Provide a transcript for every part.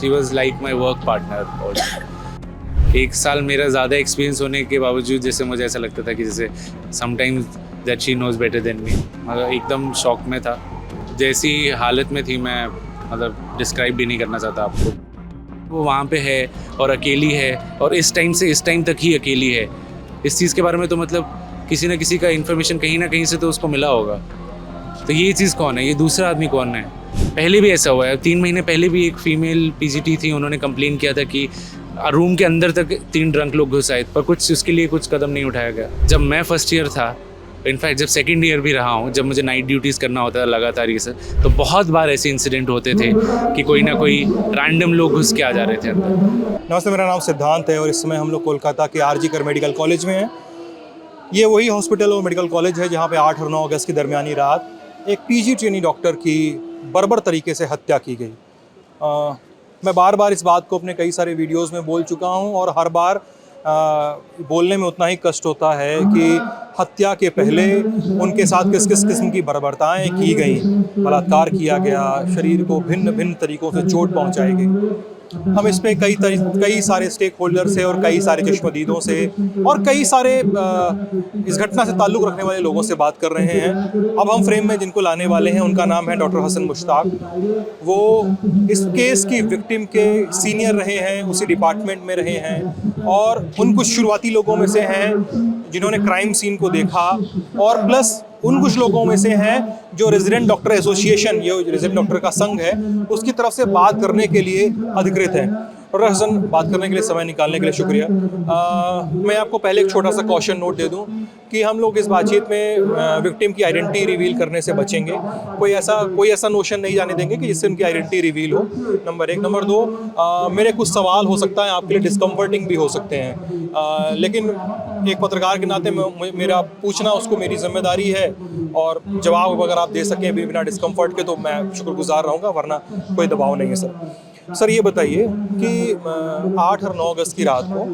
She was like my work partner. और एक साल मेरा ज़्यादा एक्सपीरियंस होने के बावजूद जैसे मुझे ऐसा लगता था कि जैसे sometimes that she knows better than मी। मतलब एकदम शॉक में था, जैसी हालत में थी मैं मतलब डिस्क्राइब भी नहीं करना चाहता आपको। वो वहाँ पे है और अकेली है, और इस टाइम से इस टाइम तक ही अकेली है। इस चीज़ के बारे में तो मतलब किसी न किसी का इन्फॉर्मेशन कहीं ना कहीं से तो उसको मिला होगा। तो ये चीज़ कौन है, ये दूसरा आदमी कौन है? पहले भी ऐसा हुआ है, 3 महीने पहले भी एक फीमेल पीजीटी थी, उन्होंने कंप्लेन किया था कि रूम के अंदर तक 3 ड्रंक लोग घुस आए, पर कुछ उसके लिए कुछ कदम नहीं उठाया गया। जब मैं फर्स्ट ईयर था, इनफैक्ट जब सेकेंड ईयर भी रहा हूँ, जब मुझे नाइट ड्यूटीज़ करना होता था लगातार ये सब, तो बहुत बार ऐसे इंसिडेंट होते थे कि कोई ना कोई रैंडम लोग घुस के आ जा रहे थे अंदर। नमस्ते, मेरा नाम सिद्धांत है और इस समय हम लोग कोलकाता के आरजी कर मेडिकल कॉलेज में हैं। ये वही हॉस्पिटल और मेडिकल कॉलेज है जहाँ पे 8 और 9 अगस्त की दरमियानी रात एक पीजी ट्रेनी डॉक्टर की बर्बर तरीके से हत्या की गई। मैं बार बार इस बात को अपने कई सारे वीडियोस में बोल चुका हूँ और हर बार बोलने में उतना ही कष्ट होता है कि हत्या के पहले उनके साथ किस किस किस्म की बर्बरताएँ की गई, बलात्कार किया गया, शरीर को भिन्न भिन्न तरीक़ों से चोट पहुँचाई गई। हम इस पे कई सारे स्टेक होल्डर से और कई सारे चश्मदीदों से और कई सारे इस घटना से ताल्लुक़ रखने वाले लोगों से बात कर रहे हैं। अब हम फ्रेम में जिनको लाने वाले हैं उनका नाम है डॉक्टर हसन मुश्ताक। वो इस केस की विक्टिम के सीनियर रहे हैं, उसी डिपार्टमेंट में रहे हैं और उन कुछ शुरुआती लोगों में से हैं जिन्होंने क्राइम सीन को देखा, और प्लस उन कुछ लोगों में से हैं जो रेजिडेंट डॉक्टर एसोसिएशन, ये रेजिडेंट डॉक्टर का संघ है, उसकी तरफ से बात करने के लिए अधिकृत है। डॉक्टर हसन, बात करने के लिए, समय निकालने के लिए शुक्रिया। मैं आपको पहले एक छोटा सा कॉशन नोट दे दूं कि हम लोग इस बातचीत में विक्टिम की आइडेंटिटी रिवील करने से बचेंगे। कोई ऐसा नोशन नहीं जाने देंगे कि जिससे उनकी आइडेंटिटी रिवील हो, नंबर 1। नंबर 2, मेरे कुछ सवाल हो सकता है आपके लिए डिस्कम्फर्टिंग भी हो सकते हैं, लेकिन एक पत्रकार के नाते मेरा पूछना उसको मेरी जिम्मेदारी है, और जवाब अगर आप दे सकें बिना डिस्कम्फर्ट के तो मैं शुक्रगुजार रहूँगा, वरना कोई दबाव नहीं है सर। ये बताइए कि 8 और 9 अगस्त की रात को,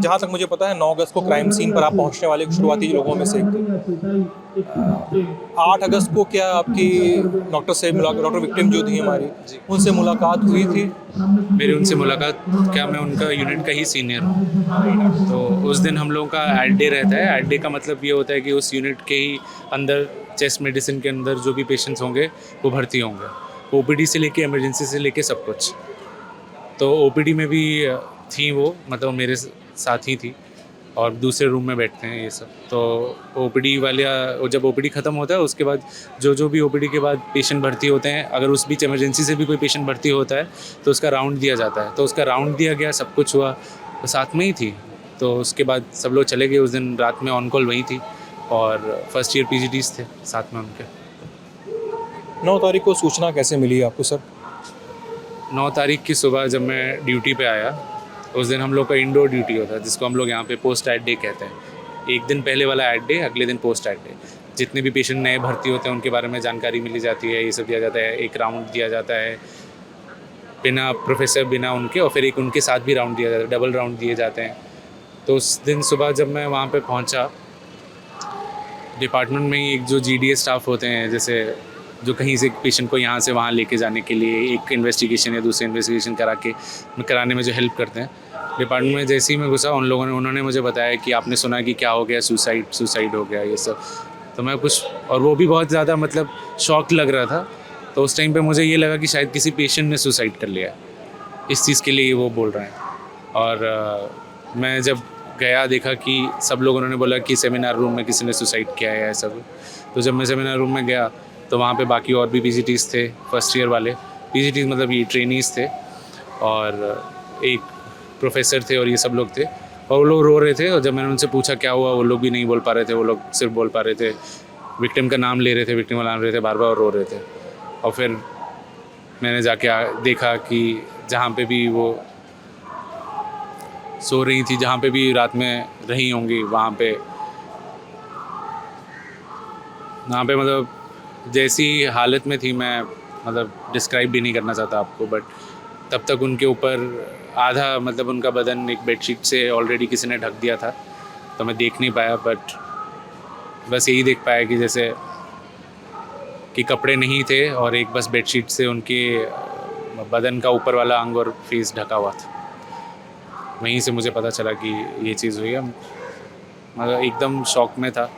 जहाँ तक मुझे पता है 9 अगस्त को क्राइम सीन पर आप पहुँचने वाले शुरुआती लोगों में से एक थे। 8 अगस्त को क्या आपकी डॉक्टर विक्टिम जो थी हमारी, उनसे मुलाकात हुई थी? मेरी उनसे मुलाकात, क्या मैं उनका यूनिट का ही सीनियर हूँ, तो उस दिन हम लोगों का एड डे रहता है। एड डे का मतलब ये होता है कि उस यूनिट के ही अंदर चेस्ट मेडिसिन के अंदर जो भी पेशेंट्स होंगे वो भर्ती होंगे, ओपीडी से लेके इमरजेंसी से लेके सब कुछ। तो ओपीडी में भी थी वो, मतलब मेरे साथ ही थी, और दूसरे रूम में बैठते हैं ये सब। तो ओपीडी वाले, जब ओपीडी ख़त्म होता है उसके बाद जो भी ओपीडी के बाद पेशेंट भर्ती होते हैं, अगर उस बीच इमरजेंसी से भी कोई पेशेंट भर्ती होता है तो उसका राउंड दिया जाता है। तो उसका राउंड दिया गया, सब कुछ हुआ, तो साथ में ही थी। तो उसके बाद सब लोग चले गए। उस दिन रात में ऑन कॉल वही थी, और फर्स्ट ईयर पीजीटीज़ थे साथ में उनके। 9 तारीख को सूचना कैसे मिली आपको सर? 9 तारीख की सुबह जब मैं ड्यूटी पे आया, उस दिन हम लोग का इंडोर ड्यूटी होता है, जिसको हम लोग यहाँ पे पोस्ट एड डे कहते हैं। एक दिन पहले वाला एड डे, अगले दिन पोस्ट एड डे। जितने भी पेशेंट नए भर्ती होते हैं उनके बारे में जानकारी मिली जाती है, ये सब दिया जाता है। एक राउंड दिया जाता है बिना प्रोफेसर, बिना उनके, और फिर एक उनके साथ भी राउंड दिया जाता है, डबल राउंड दिए जाते हैं। तो उस दिन सुबह जब मैं वहाँ पर पहुँचा, डिपार्टमेंट में ही एक जो GDA स्टाफ होते हैं, जैसे जो कहीं से पेशेंट को यहाँ से वहाँ लेके जाने के लिए एक इन्वेस्टिगेशन या दूसरे इन्वेस्टिगेशन कराने में जो हेल्प करते हैं, डिपार्टमेंट में जैसे ही मैं घुसा, उन्होंने मुझे बताया कि आपने सुना कि क्या हो गया, सुसाइड हो गया, ये सब। तो मैं कुछ, और वो भी बहुत ज़्यादा मतलब शॉक लग रहा था। तो उस टाइम पे मुझे ये लगा कि शायद किसी पेशेंट ने सुसाइड कर लिया, इस चीज़ के लिए वो बोल रहे हैं। और मैं जब गया, देखा कि सब लोग, उन्होंने बोला कि सेमिनार रूम में किसी ने सुसाइड किया है, ऐसा। तो जब मैं सेमिनार रूम में गया तो वहाँ पे बाकी और भी पीजीटीज़ थे, फर्स्ट ईयर वाले पीजीटीज़, मतलब ये ट्रेनीज़ थे, और एक प्रोफेसर थे, और ये सब लोग थे। और वो लोग रो रहे थे, और जब मैंने उनसे पूछा क्या हुआ, वो लोग भी नहीं बोल पा रहे थे। वो लोग सिर्फ बोल पा रहे थे, विक्टिम का नाम ले रहे थे, विक्टिम का नाम ले रहे थे बार बार, और रो रहे थे। और फिर मैंने जाके देखा कि जहाँ पे भी वो सो रही थी, जहाँ पे भी रात में रही होंगी, वहाँ पे मतलब जैसी हालत में थी, मैं मतलब डिस्क्राइब भी नहीं करना चाहता आपको। बट तब तक उनके ऊपर आधा, मतलब उनका बदन एक बेडशीट से ऑलरेडी किसी ने ढक दिया था, तो मैं देख नहीं पाया। बट बस यही देख पाया कि जैसे कि कपड़े नहीं थे, और एक बस बेडशीट से उनके बदन का ऊपर वाला अंग और फेस ढका हुआ था। वहीं से मुझे पता चला कि ये चीज़ हुई है। मतलब एकदम शॉक में था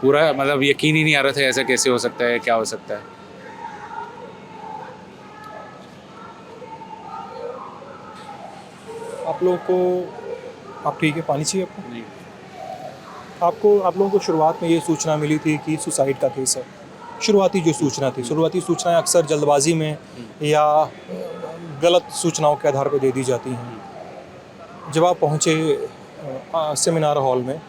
पूरा, मतलब यकीन ही नहीं आ रहा था ऐसा कैसे हो सकता है, क्या हो सकता है। आप लोगों को, आप ठीक है, पानी चाहिए आपको? नहीं, आप लोगों को शुरुआत में ये सूचना मिली थी कि सुसाइड का केस है। शुरुआती जो सूचना थी, शुरुआती सूचनाएं अक्सर जल्दबाजी में या गलत सूचनाओं के आधार पर दे दी जाती हैं। जब आप पहुँचे सेमिनार हॉल में,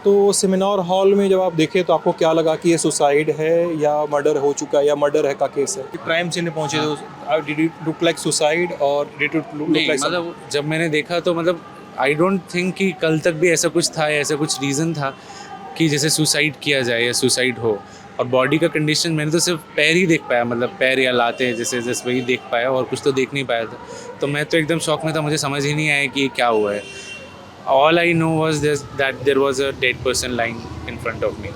तो सेमिनार हॉल में जब आप देखे तो आपको क्या लगा कि ये सुसाइड है या मर्डर हो चुका है या मर्डर है का केस है? क्राइम सीन में पहुँचे तो did it look like suicide और डिड इट लुक नहीं, लाइक मतलब जब मैंने देखा तो मतलब आई डोंट थिंक कि कल तक भी ऐसा कुछ था या ऐसा कुछ रीज़न था कि जैसे सुसाइड किया जाए या सुसाइड हो। और बॉडी का कंडीशन मैंने तो सिर्फ पैर ही देख पाया, मतलब पैर या लाते जैसे जैसे वही देख पाया और कुछ तो देख नहीं पाया था। तो मैं तो एकदम शॉक में था, मुझे समझ ही नहीं आया कि ये क्या हुआ है। All I know was that there was a dead person lying in front of me.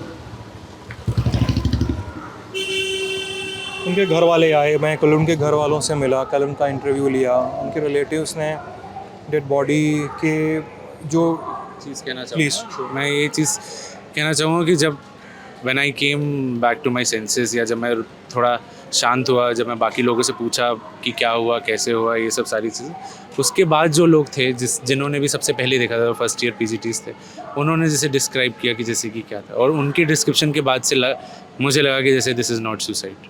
उनके घर वाले आए, मैं कल उनके घर वालों से मिला, कल उनका इंटरव्यू लिया। उनके रिलेटिव्स ने डेड बॉडी के जो चीज़ कहना Please. चाहूँगा, मैं ये चीज़ कहना चाहूँगा कि जब when I came back to my senses, या जब मैं थोड़ा शांत हुआ, जब मैं बाकी लोगों से पूछा कि क्या हुआ, कैसे हुआ, ये सब सारी चीज़ें, उसके बाद जो लोग थे जिन्होंने भी सबसे पहले देखा था, फर्स्ट ईयर पीजीटीज थे, उन्होंने जैसे डिस्क्राइब किया कि जैसे कि क्या था, और उनकी डिस्क्रिप्शन के बाद से मुझे लगा कि जैसे दिस इज़ नॉट सुसाइड।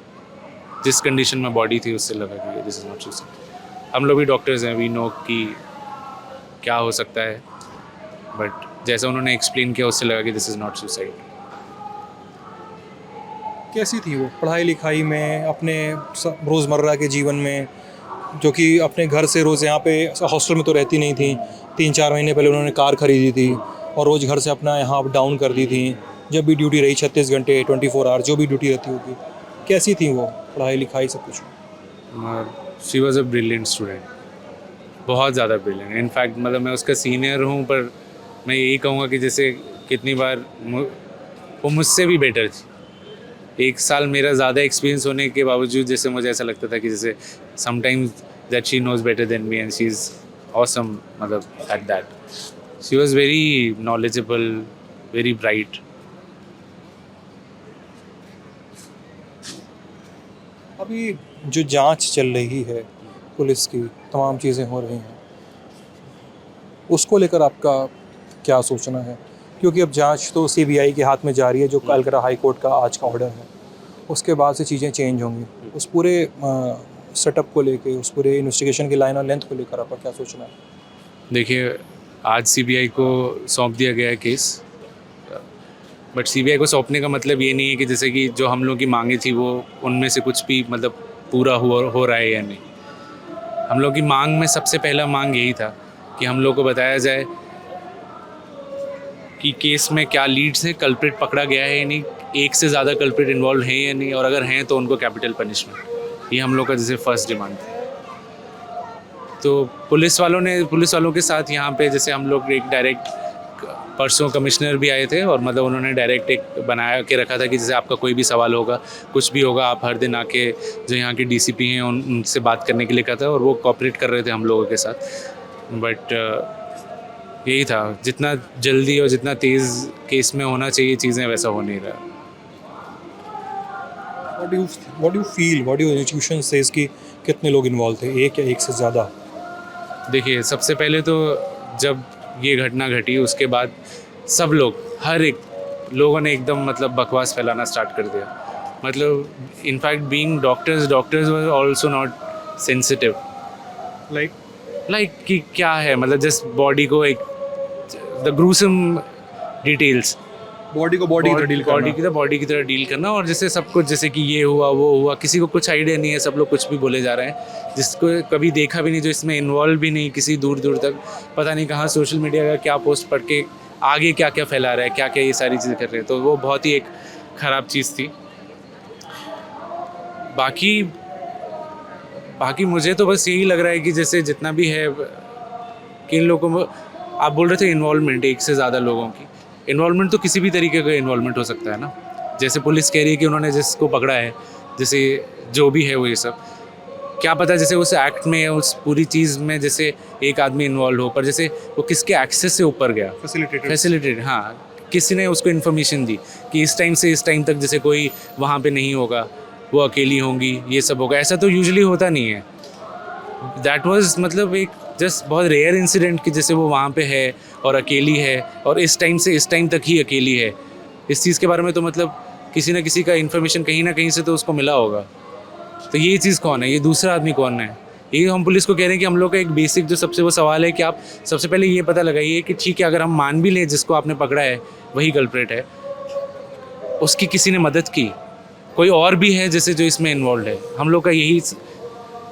जिस कंडीशन में बॉडी थी उससे लगा कि दिस इज़ नॉट सुसाइड। हम लोग भी डॉक्टर्स हैं, वी नो कि क्या हो सकता है, बट जैसा उन्होंने एक्सप्लेन किया उससे लगा कि दिस इज़ नॉट सुसाइड। कैसी थी वो पढ़ाई लिखाई में, अपने रोज़मर्रा के जीवन में, जो कि अपने घर से रोज़ यहाँ पे हॉस्टल में तो रहती नहीं थी। 3-4 महीने पहले उन्होंने कार खरीदी थी और रोज़ घर से अपना यहाँ अप डाउन कर दी थी। जब भी ड्यूटी रही 36 घंटे 24 आवर जो भी ड्यूटी रहती होगी, कैसी थी वो पढ़ाई लिखाई सब कुछ? She was a brilliant student, बहुत ज़्यादा ब्रिलियंट। इनफैक्ट मतलब मैं उसका सीनियर हूँ, पर मैं यही कहूँगा कि जैसे कितनी बार वो मुझसे भी बेटर थी। 1 साल मेरा ज़्यादा एक्सपीरियंस होने के बावजूद जैसे मुझे ऐसा लगता था कि जैसे sometimes that she knows better than me and she is awesome, मतलब at that. She was very knowledgeable, very bright. अभी जो जांच चल रही है पुलिस की, तमाम चीज़ें हो रही हैं, उसको लेकर आपका क्या सोचना है? क्योंकि अब जांच तो सीबीआई के हाथ में जा रही है, जो कलकत्ता हाई कोर्ट का आज का ऑर्डर है। उसके बाद से चीज़ें चेंज होंगी। उस पूरे सेटअप को लेके, उस पूरे इन्वेस्टिगेशन की लाइन और लेंथ को लेकर आपका क्या सोचना है? देखिए, आज सीबीआई को सौंप दिया गया है केस, बट सीबीआई को सौंपने का मतलब ये नहीं है कि जैसे कि जो हम लोग की मांगे थी वो उनमें से कुछ भी मतलब पूरा हो रहा है या नहीं। हम लोग की मांग में सबसे पहला मांग यही था कि हम लोग को बताया जाए कि केस में क्या लीड्स हैं, कल्प्रिट पकड़ा गया है या नहीं, एक से ज़्यादा कल्प्रिट इन्वॉल्व हैं या नहीं, और अगर हैं तो उनको कैपिटल पनिशमेंट। ये हम लोग का जैसे फर्स्ट डिमांड था। तो पुलिस वालों के साथ यहाँ पे जैसे हम लोग एक डायरेक्ट, परसों कमिश्नर भी आए थे और मतलब उन्होंने डायरेक्ट एक बना के रखा था कि जैसे आपका कोई भी सवाल होगा, कुछ भी होगा, आप हर दिन आके जो यहाँ के डीसीपी हैं उनसे बात करने के लिए कहा था, और वो कोऑपरेट कर रहे थे हम लोगों के साथ। बट यही था, जितना जल्दी और जितना तेज़ केस में होना चाहिए चीज़ें, वैसा हो नहीं रहा। What do you feel? What do your institution says कि कितने लोग इन्वॉल्व थे, एक या एक से ज़्यादा? देखिए, सबसे पहले तो जब ये घटना घटी उसके बाद सब लोग, हर एक लोगों ने एकदम मतलब बकवास फैलाना स्टार्ट कर दिया। मतलब in fact being doctors were also not sensitive, like कि क्या है, मतलब जस्ट बॉडी को एक द ग्रूसम डिटेल्स, बॉडी को बॉडी की तरह डील करना। बॉडी की तरह डील करना, और जैसे सब कुछ जैसे कि ये हुआ वो हुआ, किसी को कुछ आइडिया नहीं है, सब लोग कुछ भी बोले जा रहे हैं, जिसको कभी देखा भी नहीं, जो इसमें इन्वॉल्व भी नहीं, किसी दूर तक पता नहीं कहाँ सोशल मीडिया का क्या पोस्ट पढ़ के आगे क्या क्या फैला रहा है, क्या क्या ये सारी चीज़ें कर रहे हैं। तो वो बहुत ही एक ख़राब चीज़ थी। बाकी मुझे तो बस यही लग रहा है कि जैसे जितना भी है कि इन लोगों को, आप बोल रहे थे इन्वॉल्वमेंट, एक से ज़्यादा लोगों की इन्वॉल्वमेंट, तो किसी भी तरीके का इन्वॉल्वमेंट हो सकता है ना। जैसे पुलिस कह रही है कि उन्होंने जिसको पकड़ा है, जैसे जो भी है वो ये सब, क्या पता जैसे उस एक्ट में, उस पूरी चीज़ में जैसे एक आदमी इन्वॉल्व हो, पर जैसे वो किसके एक्सेस से ऊपर गया, फैसिलिटेटेड, हाँ, किसी ने उसको इन्फॉर्मेशन दी कि इस टाइम से इस टाइम तक जैसे कोई वहाँ पे नहीं होगा, वो अकेली होंगी, ये सब होगा। ऐसा तो यूजुअली होता नहीं है। दैट वाज मतलब एक जस्ट बहुत रेयर इंसिडेंट कि जैसे वो वहाँ पे है और अकेली है और इस टाइम से इस टाइम तक ही अकेली है। इस चीज़ के बारे में तो मतलब किसी न किसी का इन्फॉर्मेशन कहीं ना कहीं से तो उसको मिला होगा। तो ये चीज़ कौन है, ये दूसरा आदमी कौन है? ये हम पुलिस को कह रहे हैं कि हम लोग का एक बेसिक जो सबसे वो सवाल है कि आप सबसे पहले ये पता लगाइए कि ठीक है, अगर हम मान भी लें जिसको आपने पकड़ा है वही कल्प्रेट है, उसकी किसी ने मदद की, कोई और भी है जैसे जो इसमें इन्वॉल्व है। हम लोग का यही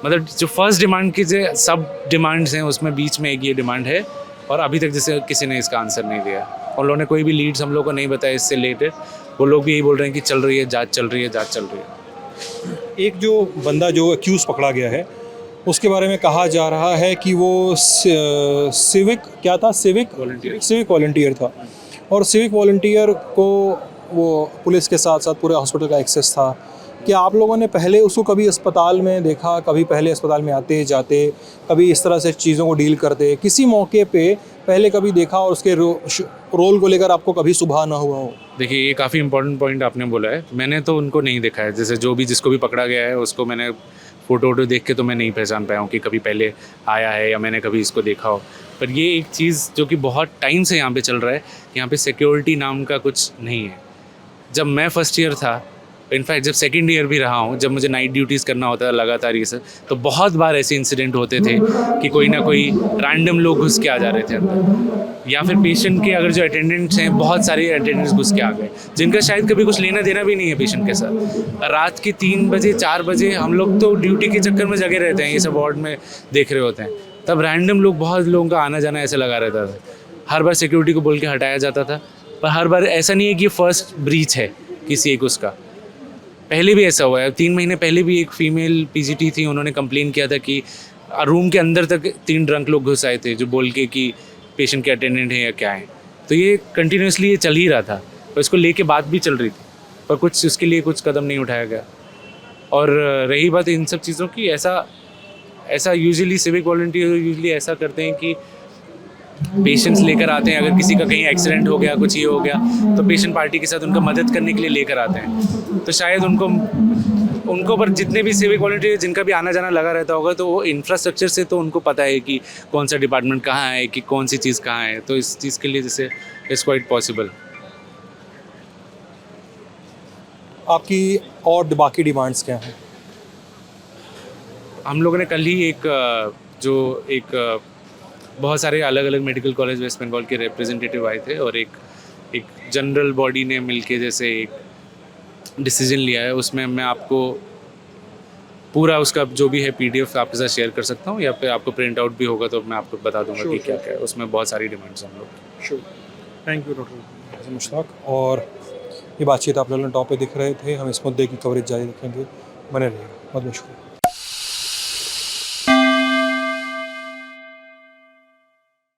मतलब जो फर्स्ट डिमांड की जो सब डिमांड्स हैं उसमें बीच में एक ये डिमांड है, और अभी तक जैसे किसी ने इसका आंसर नहीं दिया। उन लोगों ने कोई भी लीड्स हम लोग को नहीं बताया इससे रिलेटेड। वो लोग भी यही बोल रहे हैं कि चल रही है जांच, चल रही है जांच, चल रही है। एक जो बंदा जो एक्यूज़ पकड़ा गया है उसके बारे में कहा जा रहा है कि वो सिविक क्या था, सिविक वॉलंटियर था, और सिविक वॉलंटियर को वो पुलिस के साथ साथ पूरे हॉस्पिटल का एक्सेस था। क्या आप लोगों ने पहले उसको कभी अस्पताल में देखा, कभी पहले अस्पताल में आते जाते, कभी इस तरह से चीज़ों को डील करते, किसी मौके पे पहले कभी देखा, और उसके रोल को लेकर आपको कभी सुबह ना हुआ हो? देखिए, ये काफ़ी इंपॉर्टेंट पॉइंट आपने बोला है। मैंने तो उनको नहीं देखा है, जैसे जो भी जिसको भी पकड़ा गया है उसको मैंने फ़ोटो देख के तो मैं नहीं पहचान पाया हूँ कि कभी पहले आया है या मैंने कभी इसको देखा हो। पर ये एक चीज़ जो कि बहुत टाइम से यहाँ पे चल रहा है, यहाँ पे सिक्योरिटी नाम का कुछ नहीं है। जब मैं फर्स्ट ईयर था, इनफैक्ट जब सेकंड ईयर भी रहा हूँ, जब मुझे नाइट ड्यूटीज़ करना होता था लगातार ये सब, तो बहुत बार ऐसे इंसिडेंट होते थे कि कोई ना कोई रैंडम लोग घुस के आ जा रहे थे अंदर, या फिर पेशेंट के अगर जो अटेंडेंट्स हैं, बहुत सारे अटेंडेंट्स घुस के आ गए जिनका शायद कभी कुछ लेना देना भी नहीं है पेशेंट के साथ। रात के 3 बजे 4 बजे हम लोग तो ड्यूटी के चक्कर में जगे रहते हैं, ये सब वार्ड में देख रहे होते हैं, तब रैंडम लोग, बहुत लोगों का आना जाना ऐसे लगा रहता था। हर बार सिक्योरिटी को बोल के हटाया जाता था, पर हर बार ऐसा नहीं है कि ये फर्स्ट ब्रीच है किसी एक उसका। पहले भी ऐसा हुआ है, 3 महीने पहले भी एक फीमेल पीजीटी थी, उन्होंने कंप्लेन किया था कि रूम के अंदर तक 3 ड्रंक लोग घुस आए थे जो बोल के कि पेशेंट के अटेंडेंट हैं या क्या है। तो ये कंटिन्यूसली ये चल ही रहा था, और इसको लेके बात भी चल रही थी, पर कुछ उसके लिए कुछ कदम नहीं उठाया गया। और रही बात इन सब चीज़ों की, ऐसा यूजुअली सिविक वॉलंटियर यूजुअली ऐसा करते हैं कि पेशेंट्स लेकर आते हैं। अगर किसी का कहीं एक्सीडेंट हो गया, कुछ ये हो गया, तो पेशेंट पार्टी के साथ उनका मदद करने के लिए लेकर आते हैं। तो शायद उनको पर जितने भी सिविक वॉलंटियर जिनका भी आना जाना लगा रहता होगा, तो वो इंफ्रास्ट्रक्चर से तो उनको पता है कि कौन सा डिपार्टमेंट कहाँ है, कि कौन सी चीज़ कहाँ है। तो इस चीज़ के लिए जैसे इट्स क्वाइट पॉसिबल। आपकी और बाकी डिमांड्स क्या हैं? हम लोगों ने कल ही एक बहुत सारे अलग अलग मेडिकल कॉलेज वेस्ट बंगाल के रिप्रेजेंटेटिव आए थे, और एक जनरल बॉडी ने मिलके जैसे एक डिसीजन लिया है। उसमें मैं आपको पूरा उसका जो भी है PDF आपके साथ शेयर कर सकता हूँ, या फिर आपको प्रिंट आउट भी होगा तो मैं आपको बता दूंगा कि क्या क्या है। उसमें बहुत सारी डिमांड्स हैं हम लोग। Sure, thank you doctor Mushtaq. और ये बातचीत आप लोगों ने टॉप पे दिख रहे थे, हम इस मुद्दे की कवरेज जारी रखेंगे, बने रहिएगा। बहुत बहुत शुक्रिया।